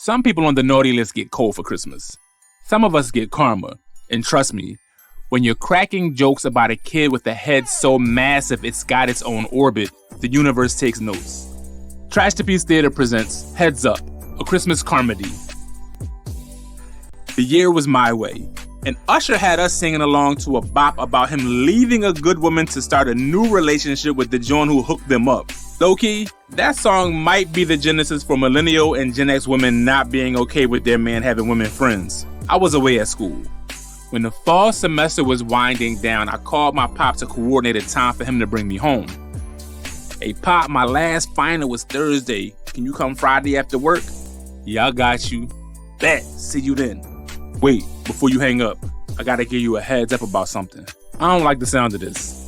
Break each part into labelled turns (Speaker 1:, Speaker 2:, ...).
Speaker 1: Some people on the naughty list get cold for Christmas. Some of us get karma. And trust me, when you're cracking jokes about a kid with a head so massive it's got its own orbit, the universe takes notes. Trash to Peace Theater presents Heads Up, a Christmas comedy. The year was my way, and Usher had us singing along to a bop about him leaving a good woman to start a new relationship with the John who hooked them up. Low-key, that song might be the genesis for millennial and Gen X women not being okay with their man having women friends. I was away at school. When the fall semester was winding down, I called my pop to coordinate a time for him to bring me home. Hey Pop, my last final was Thursday. Can you come Friday after work? Yeah, I got you. Bet, see you then. Wait, before you hang up, I gotta give you a heads up about something. I don't like the sound of this.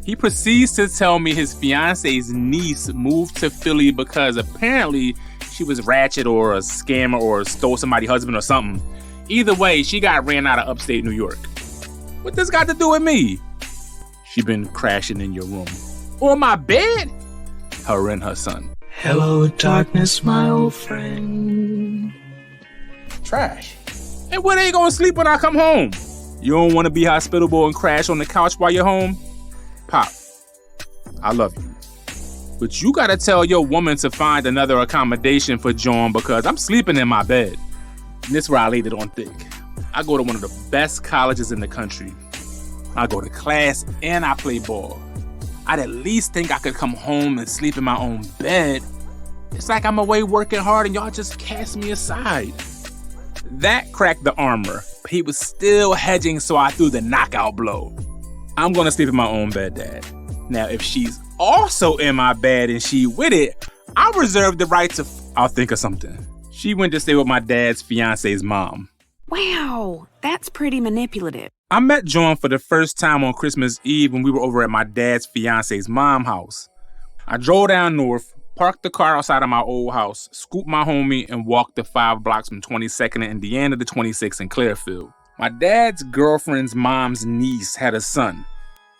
Speaker 1: He proceeds to tell me his fiance's niece moved to Philly because apparently she was ratchet or a scammer or stole somebody's husband or something. Either way, she got ran out of upstate New York. What this got to do with me? She been crashing in your room. On my bed? Her and her son.
Speaker 2: Hello, darkness, my old friend.
Speaker 1: Trash. And where they gonna sleep when I come home? You don't want to be hospitable and crash on the couch while you're home? Pop, I love you. But you gotta tell your woman to find another accommodation for John because I'm sleeping in my bed. And this is where I laid it on thick. I go to one of the best colleges in the country. I go to class and I play ball. I'd at least think I could come home and sleep in my own bed. It's like I'm away working hard and y'all just cast me aside. That cracked the armor, but he was still hedging, so I threw the knockout blow. I'm gonna sleep in my own bed, Dad. Now, if she's also in my bed and she with it, I'll reserve the right to I'll think of something. She went to stay with my dad's fiance's mom.
Speaker 3: Wow, that's pretty manipulative.
Speaker 1: I met John for the first time on Christmas Eve when we were over at my dad's fiance's mom's house. I drove down north, parked the car outside of my old house, scooped my homie, and walked the 5 blocks from 22nd in Indiana to 26th in Clearfield. My dad's girlfriend's mom's niece had a son.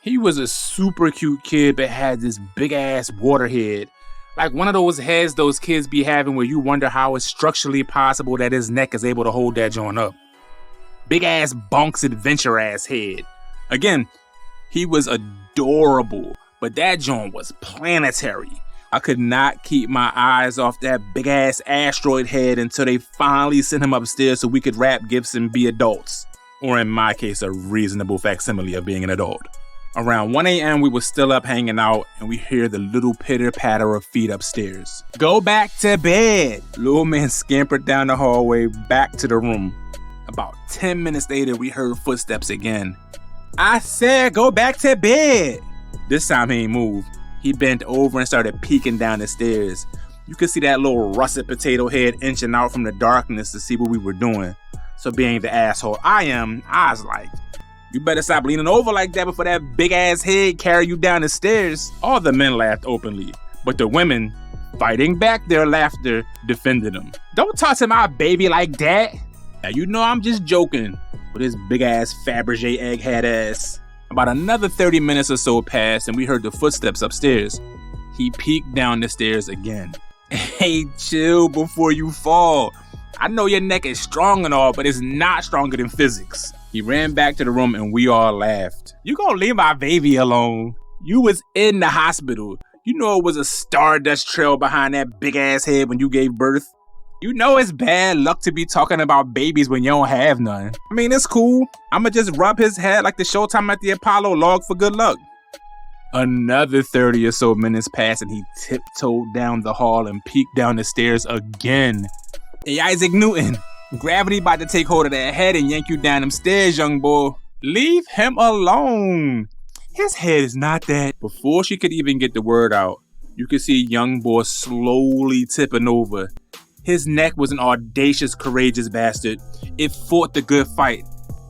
Speaker 1: He was a super cute kid but had this big-ass water head. Like one of those heads those kids be having where you wonder how it's structurally possible that his neck is able to hold that joint up. Big-ass Bonks adventure-ass head. Again, he was adorable, but that joint was planetary. I could not keep my eyes off that big-ass asteroid head until they finally sent him upstairs so we could wrap gifts and be adults. Or in my case, a reasonable facsimile of being an adult. Around 1 a.m., we were still up hanging out, and we hear the little pitter-patter of feet upstairs. Go back to bed! Little man scampered down the hallway back to the room. About 10 minutes later, we heard footsteps again. I said go back to bed! This time he ain't moved. He bent over and started peeking down the stairs. You could see that little russet potato head inching out from the darkness to see what we were doing. So being the asshole I was like, you better stop leaning over like that before that big ass head carry you down the stairs. All the men laughed openly, but the women, fighting back their laughter, defended him. Don't talk to my baby like that. Now you know I'm just joking with his big ass Fabergé egghead ass. About another 30 minutes or so passed and we heard the footsteps upstairs. He peeked down the stairs again. Hey, chill before you fall. I know your neck is strong and all, but it's not stronger than physics. He ran back to the room and we all laughed. You gonna leave my baby alone? You was in the hospital. You know it was a stardust trail behind that big ass head when you gave birth. You know it's bad luck to be talking about babies when you don't have none. I mean, it's cool. I'ma just rub his head like the Showtime at the Apollo log for good luck. Another 30 or so minutes passed and he tiptoed down the hall and peeked down the stairs again. Hey, Isaac Newton, gravity about to take hold of that head and yank you down them stairs, young boy. Leave him alone. His head is not that. Before she could even get the word out, you could see young boy slowly tipping over. His neck was an audacious, courageous bastard. It fought the good fight,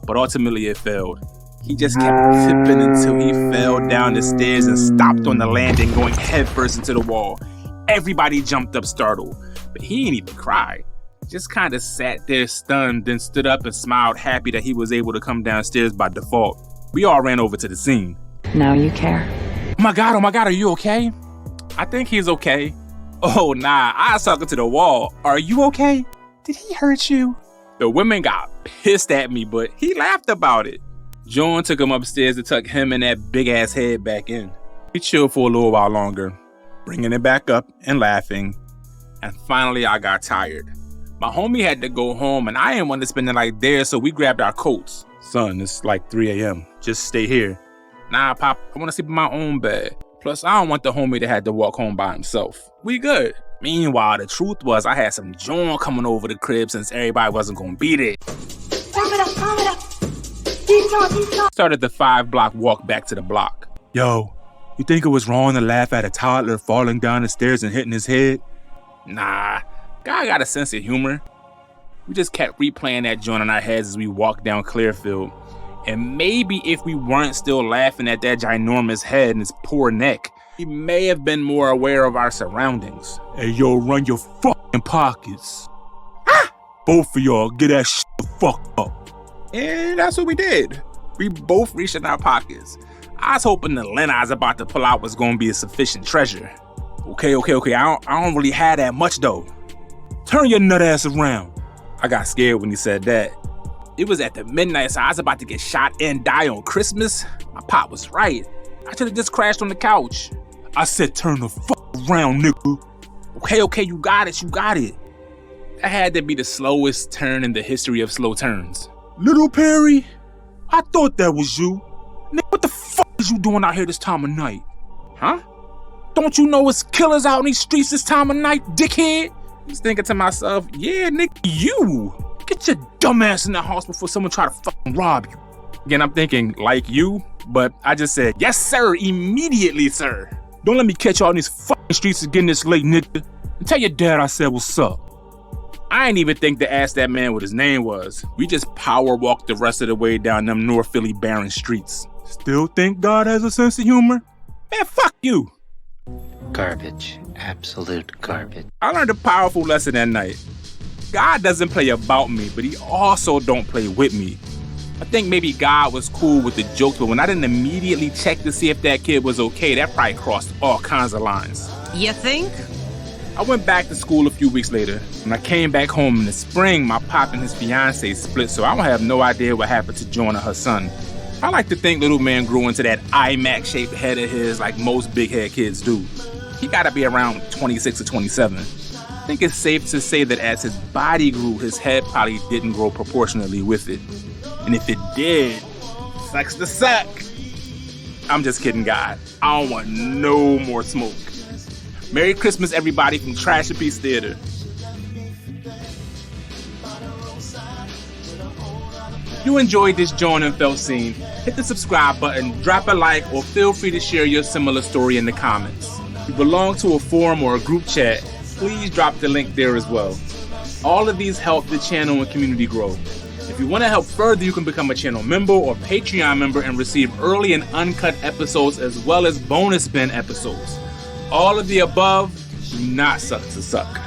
Speaker 1: but ultimately it failed. He just kept tipping until he fell down the stairs and stopped on the landing, going headfirst into the wall. Everybody jumped up startled, but he didn't even cry. Just kind of sat there stunned, then stood up and smiled, happy that he was able to come downstairs by default. We all ran over to the scene.
Speaker 3: Now you care.
Speaker 1: Oh my God, are you okay? I think he's okay. Oh, nah, I was talking to the wall. Are you okay? Did he hurt you? The women got pissed at me, but he laughed about it. John took him upstairs to tuck him and that big-ass head back in. We chilled for a little while longer, bringing it back up and laughing. And finally, I got tired. My homie had to go home, and I didn't want to spend the night there, so we grabbed our coats. Son, it's like 3 a.m. Just stay here. Nah, Pop, I want to sleep in my own bed. Plus, I don't want the homie that had to walk home by himself. We good. Meanwhile, the truth was I had some John coming over the crib since everybody wasn't going to be there. Started the 5-block walk back to the block. Yo, you think it was wrong to laugh at a toddler falling down the stairs and hitting his head? Nah, God got a sense of humor. We just kept replaying that joint in our heads as we walked down Clearfield. And maybe if we weren't still laughing at that ginormous head and his poor neck, we may have been more aware of our surroundings. Hey, yo, run your fucking pockets. Ah! Both of y'all, get that shit the fuck up. And that's what we did. We both reached in our pockets. I was hoping the lint I was about to pull out was going to be a sufficient treasure. Okay. I don't really have that much, though. Turn your nut ass around. I got scared when he said that. It was at the midnight, so I was about to get shot and die on Christmas. My pop was right. I should have just crashed on the couch. I said turn the fuck around, nigga. Okay, you got it. That had to be the slowest turn in the history of slow turns. Little Perry, I thought that was you. Nigga, what the fuck is you doing out here this time of night? Huh? Don't you know it's killers out in these streets this time of night, dickhead? I was thinking to myself, yeah, nigga, you. Get your dumb ass in the house before someone try to fucking rob you. Again, I'm thinking, like you, but I just said, yes, sir, immediately, sir. Don't let me catch you out in these fucking streets again this late, nigga. And tell your dad I said what's up. I ain't even think to ask that man what his name was. We just power walked the rest of the way down them North Philly barren streets. Still think God has a sense of humor? Man, fuck you.
Speaker 2: Garbage. Absolute garbage.
Speaker 1: I learned a powerful lesson that night. God doesn't play about me, but he also don't play with me. I think maybe God was cool with the jokes, but when I didn't immediately check to see if that kid was okay, that probably crossed all kinds of lines.
Speaker 4: You think?
Speaker 1: I went back to school a few weeks later. When I came back home in the spring, my pop and his fiance split, so I don't have no idea what happened to Joanna, her son. I like to think little man grew into that iMac-shaped head of his like most big head kids do. He gotta be around 26 or 27. I think it's safe to say that as his body grew, his head probably didn't grow proportionally with it. And if it did, sucks to suck. I'm just kidding, God. I don't want no more smoke. Merry Christmas, everybody, from Trash and Peace Theater. If you enjoyed this John and Felt scene, hit the subscribe button, drop a like, or feel free to share your similar story in the comments. If you belong to a forum or a group chat, please drop the link there as well. All of these help the channel and community grow. If you want to help further, you can become a channel member or Patreon member and receive early and uncut episodes as well as bonus bin episodes. All of the above do not suck to suck.